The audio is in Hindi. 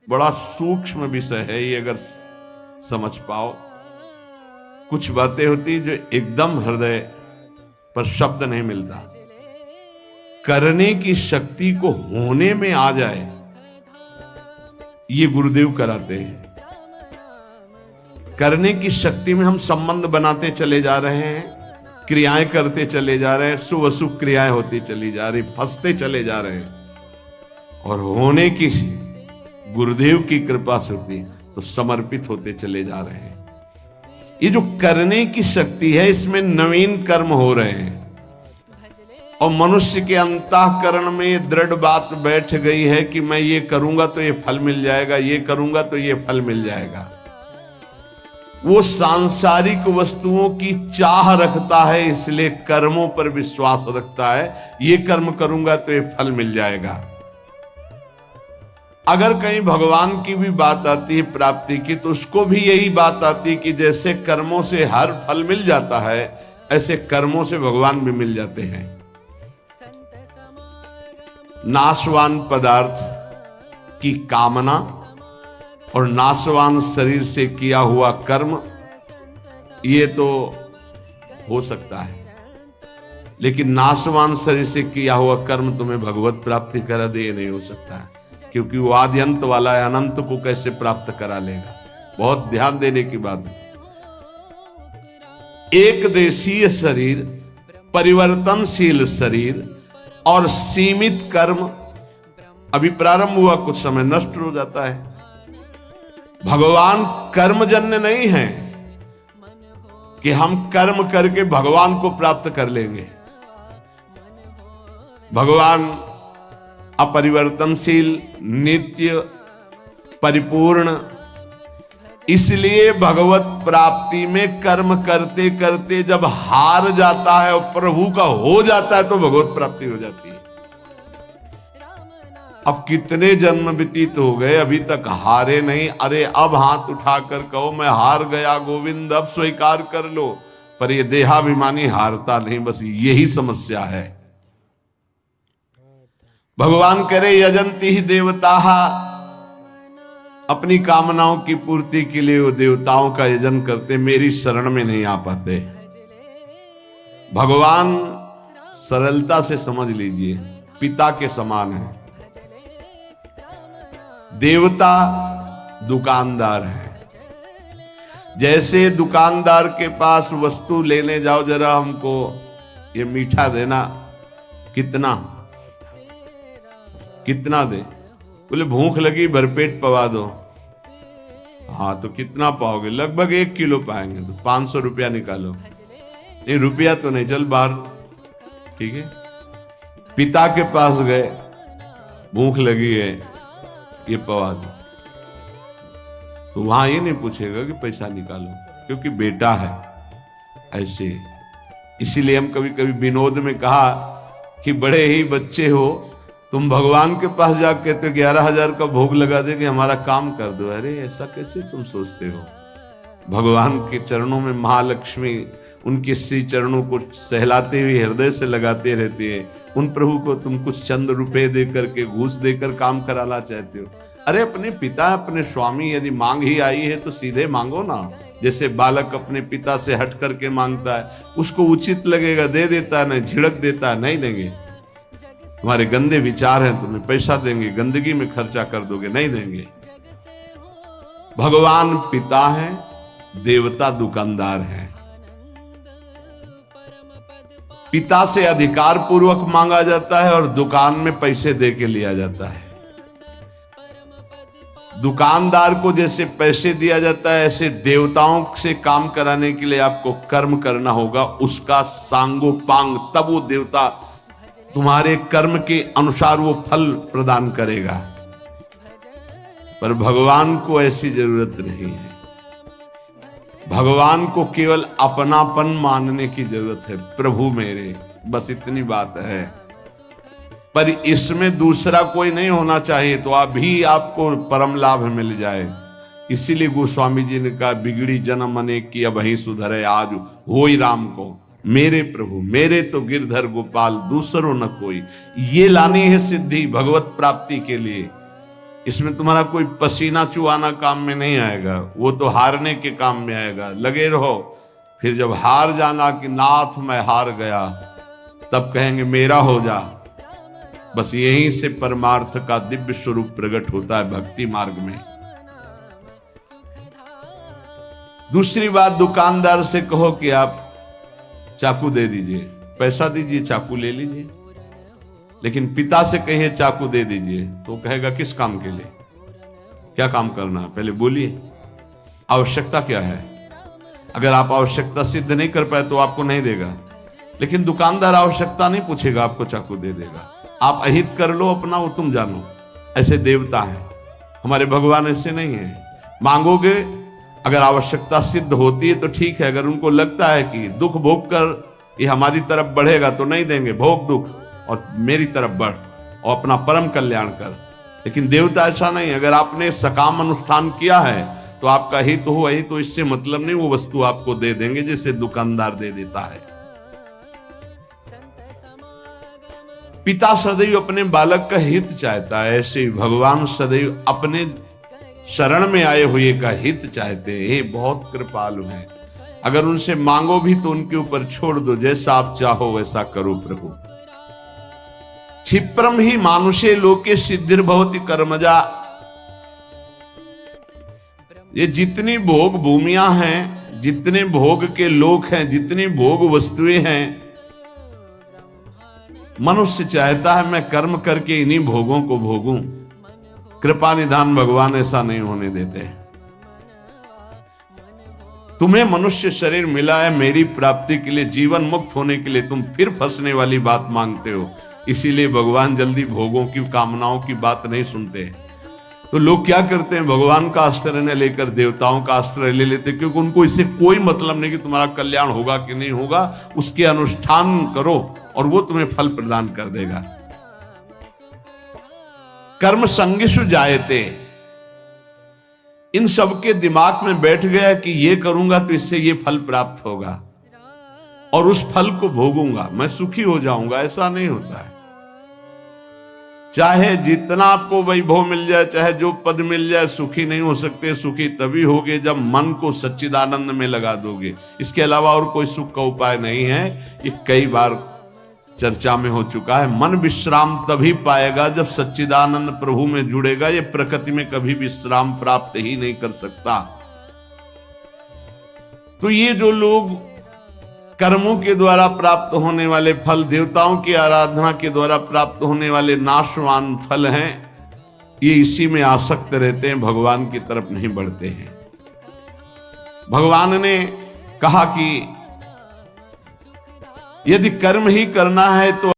बड़ा सूक्ष्म विषय है ये, अगर समझ पाओ। कुछ बातें होती जो एकदम हृदय पर शब्द नहीं मिलता, करने की शक्ति को होने में आ जाए, ये गुरुदेव कराते हैं। करने की शक्ति में हम संबंध बनाते चले जा रहे हैं, क्रियाएं करते चले जा रहे हैं, शुभ अशुभ क्रियाएं होती चली जा रही, फंसते चले जा रहे हैं, और होने की गुरुदेव की कृपा से होती तो समर्पित होते चले जा रहे हैं। ये जो करने की शक्ति है, इसमें नवीन कर्म हो रहे हैं, और मनुष्य के अंतःकरण में दृढ़ बात बैठ गई है कि मैं ये करूंगा तो ये फल मिल जाएगा, ये करूंगा तो ये फल मिल जाएगा। वो सांसारिक वस्तुओं की चाह रखता है, इसलिए कर्मों पर विश्वास रखता है, ये कर्म करूंगा तो ये फल मिल जाएगा। अगर कहीं भगवान की भी बात आती है प्राप्ति की, तो उसको भी यही बात आती है कि जैसे कर्मों से हर फल मिल जाता है, ऐसे कर्मों से भगवान भी मिल जाते हैं। नाशवान पदार्थ की कामना और नाशवान शरीर से किया हुआ कर्म, ये तो हो सकता है, लेकिन नाशवान शरीर से किया हुआ कर्म तुम्हें भगवत प्राप्ति करा दे, ये नहीं हो सकता है, क्योंकि वो आदि अंत वाला है, अनंत को कैसे प्राप्त करा लेगा। बहुत ध्यान देने की बात है। एक देशीय शरीर, परिवर्तनशील शरीर और सीमित कर्म अभी प्रारंभ हुआ, कुछ समय नष्ट हो जाता है। भगवान कर्मजन्य नहीं है कि हम कर्म करके भगवान को प्राप्त कर लेंगे। भगवान अपरिवर्तनशील, नित्य, परिपूर्ण, इसलिए भगवत प्राप्ति में कर्म करते करते जब हार जाता है और प्रभु का हो जाता है, तो भगवत प्राप्ति हो जाती है। अब कितने जन्म व्यतीत हो गए, अभी तक हारे नहीं। अरे अब हाथ उठाकर कहो मैं हार गया गोविंद, अब स्वीकार कर लो। पर ये देहाभिमानी हारता नहीं, बस यही समस्या है। भगवान करे यजंती ही देवता, अपनी कामनाओं की पूर्ति के लिए वो देवताओं का यजन करते, मेरी शरण में नहीं आ पाते। भगवान सरलता से समझ लीजिए पिता के समान है, देवता दुकानदार है। जैसे दुकानदार के पास वस्तु लेने जाओ, जरा हमको ये मीठा देना, कितना कितना दे? बोले भूख लगी भरपेट पवा दो। हाँ तो कितना पाओगे? लगभग 1 किलो पाएंगे। तो 500 रुपया निकालो। नहीं रुपया तो नहीं, चल बाहर, ठीक है। पिता के पास गए, भूख लगी है, ये पवा दो, तो वहां ये नहीं पूछेगा कि पैसा निकालो, क्योंकि बेटा है। ऐसे इसीलिए हम कभी कभी विनोद में कहा कि बड़े ही बच्चे हो तुम, भगवान के पास जाके तो 11,000 का भोग लगा दे कि हमारा काम कर दो। अरे ऐसा कैसे तुम सोचते हो? भगवान के चरणों में महालक्ष्मी उनके श्री चरणों को सहलाते हुए हृदय से लगाते रहते हैं। उन प्रभु को तुम कुछ चंद रुपए दे करके, घूस देकर काम कराना चाहते हो? अरे अपने पिता, अपने स्वामी, यदि मांग ही आई है तो सीधे मांगो ना। जैसे बालक अपने पिता से हट करके मांगता है, उसको उचित लगेगा दे देता है, नहीं झिड़क देता है, नहीं देंगे। तुम्हारे गंदे विचार हैं, तुम्हें पैसा देंगे, गंदगी में खर्चा कर दोगे, नहीं देंगे। भगवान पिता है, देवता दुकानदार है। पिता से अधिकार पूर्वक मांगा जाता है और दुकान में पैसे दे के लिया जाता है। दुकानदार को जैसे पैसे दिया जाता है, ऐसे देवताओं से काम कराने के लिए आपको कर्म करना होगा, उसका सांगोपांग, तब वो देवता तुम्हारे कर्म के अनुसार वो फल प्रदान करेगा। पर भगवान को ऐसी जरूरत नहीं है। भगवान को केवल अपनापन मानने की जरूरत है, प्रभु मेरे, बस इतनी बात है। पर इसमें दूसरा कोई नहीं होना चाहिए, तो अभी आपको परम लाभ मिल जाए। इसीलिए गोस्वामी जी ने कहा, बिगड़ी जन्म अनेक की अब ही सुधरे, आज होई राम को। मेरे प्रभु, मेरे तो गिरधर गोपाल, दूसरों न कोई। ये लानी है सिद्धि भगवत प्राप्ति के लिए। इसमें तुम्हारा कोई पसीना चुआना काम में नहीं आएगा, वो तो हारने के काम में आएगा। लगे रहो, फिर जब हार जाना कि नाथ मैं हार गया, तब कहेंगे मेरा हो जा। बस यहीं से परमार्थ का दिव्य स्वरूप प्रकट होता है भक्ति मार्ग में। दूसरी बात, दुकानदार से कहो कि आप चाकू दे दीजिए, पैसा दीजिए, चाकू ले लीजिए। लेकिन पिता से कहिए चाकू दे दीजिए, तो कहेगा किस काम के लिए, क्या काम करना है, पहले बोलिए, आवश्यकता क्या है। अगर आप आवश्यकता सिद्ध नहीं कर पाए तो आपको नहीं देगा। लेकिन दुकानदार आवश्यकता नहीं पूछेगा, आपको चाकू दे देगा। आप अहित कर लो अपना, वो तुम जानो। ऐसे देवता है, हमारे भगवान ऐसे नहीं है। मांगोगे, अगर आवश्यकता सिद्ध होती है तो ठीक है। अगर उनको लगता है कि दुख भोग कर ये हमारी तरफ बढ़ेगा तो नहीं देंगे, भोग दुख और मेरी तरफ बढ़ और अपना परम कल्याण कर। लेकिन देवता ऐसा नहीं। अगर आपने सकाम अनुष्ठान किया है तो आपका हित हो, वही तो इससे मतलब नहीं वो वस्तु आपको दे देंगे जैसे दुकानदार दे देता है। पिता सदैव अपने बालक का हित चाहता है, ऐसे ही भगवान सदैव अपने शरण में आए हुए का हित चाहते हैं। ये बहुत कृपालु हैं। अगर उनसे मांगो भी तो उनके ऊपर छोड़ दो, जैसा आप चाहो वैसा करो प्रभु। क्षिप्रम ही मानुषे लोके सिद्धिर्भवति कर्मजा। ये जितनी भोग भूमियां हैं, जितने भोग के लोक हैं, जितनी भोग वस्तुएं हैं, मनुष्य चाहता है मैं कर्म करके इन्हीं भोगों को भोगूं। कृपा निधान भगवान ऐसा नहीं होने देते। तुम्हें मनुष्य शरीर मिला है मेरी प्राप्ति के लिए, जीवन मुक्त होने के लिए, तुम फिर फंसने वाली बात मांगते हो। इसीलिए भगवान जल्दी भोगों की, कामनाओं की बात नहीं सुनते। तो लोग क्या करते हैं, भगवान का आश्रय न लेकर देवताओं का आश्रय ले लेते, क्योंकि उनको इससे कोई मतलब नहीं कि तुम्हारा कल्याण होगा कि नहीं होगा। उसके अनुष्ठान करो और वो तुम्हें फल प्रदान कर देगा। कर्म संगिषु जायते, इन सबके दिमाग में बैठ गया कि ये करूंगा तो इससे ये फल प्राप्त होगा और उस फल को भोगूंगा, मैं सुखी हो जाऊंगा। ऐसा नहीं होता है। चाहे जितना आपको वैभव मिल जाए, चाहे जो पद मिल जाए, सुखी नहीं हो सकते। सुखी तभी होगे जब मन को सच्चिदानंद में लगा दोगे। इसके अलावा और कोई सुख का उपाय नहीं है। ये कई बार चर्चा में हो चुका है। मन विश्राम तभी पाएगा जब सच्चिदानंद प्रभु में जुड़ेगा। ये प्रकृति में कभी विश्राम प्राप्त ही नहीं कर सकता। तो ये जो लोग कर्मों के द्वारा प्राप्त होने वाले फल, देवताओं की आराधना के द्वारा प्राप्त होने वाले नाशवान फल हैं, ये इसी में आसक्त रहते हैं, भगवान की तरफ नहीं बढ़ते हैं। भगवान ने कहा कि यदि कर्म ही करना है तो